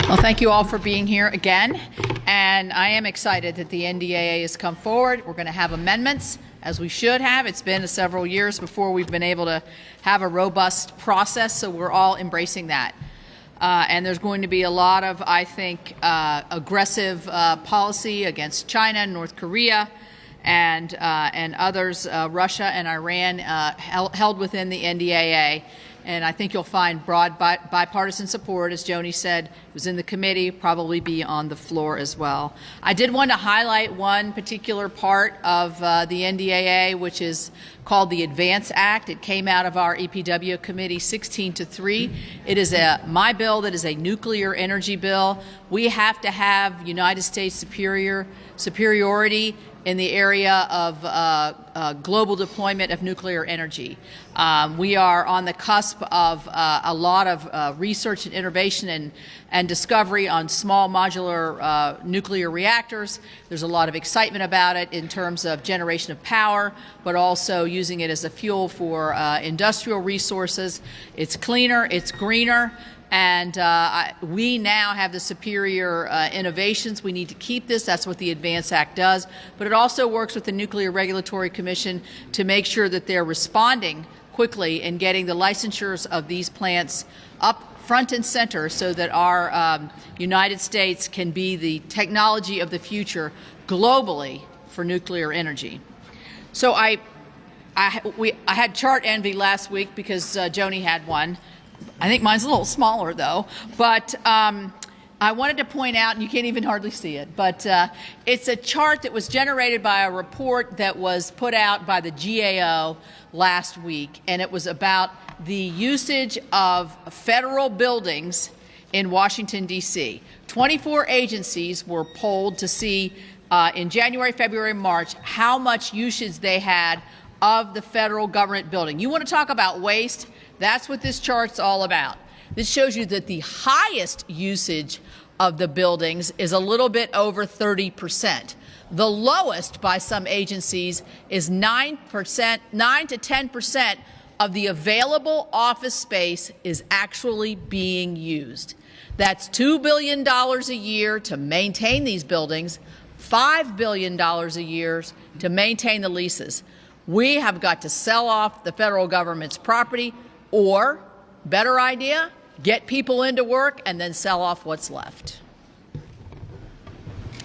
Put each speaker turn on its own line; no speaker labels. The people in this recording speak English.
Well, thank you all for being here again. And I am excited that the NDAA has come forward. We're going to have amendments, as we should have. It's been several years before we've been able to have a robust process, so we're all embracing that. And there's going to be a lot of, I think, aggressive policy against China, North Korea, and others, Russia and Iran, held within the NDAA. And I think you'll find broad bipartisan support. As Joni said, it was in the committee, probably be on the floor as well. I did want to highlight one particular part of the NDAA, which is called the Advance Act. It came out of our EPW committee 16-3. It is my bill that is a nuclear energy bill. We have to have United States superiority in the area of global deployment of nuclear energy. We are on the cusp of a lot of research and innovation and discovery on small modular nuclear reactors. There's a lot of excitement about it in terms of generation of power, but also using it as a fuel for industrial resources. It's cleaner, it's greener. And we now have the superior innovations. We need to keep this. That's what the Advance Act does. But it also works with the Nuclear Regulatory Commission to make sure that they're responding quickly and getting the licensures of these plants up front and center so that our United States can be the technology of the future globally for nuclear energy. So I had chart envy last week because Joni had one. I think mine's a little smaller, though, but I wanted to point out, and you can't even hardly see it, but it's a chart that was generated by a report that was put out by the GAO last week, and it was about the usage of federal buildings in Washington, D.C. 24 agencies were polled to see in January, February, March how much usage they had of the federal government building. You want to talk about waste? That's what this chart's all about. This shows you that the highest usage of the buildings is a little bit over 30%. The lowest by some agencies is 9%, 9 to 10% of the available office space is actually being used. That's $2 billion a year to maintain these buildings, $5 billion a year to maintain the leases. We have got to sell off the federal government's property, or, better idea, get people into work and then sell off what's left.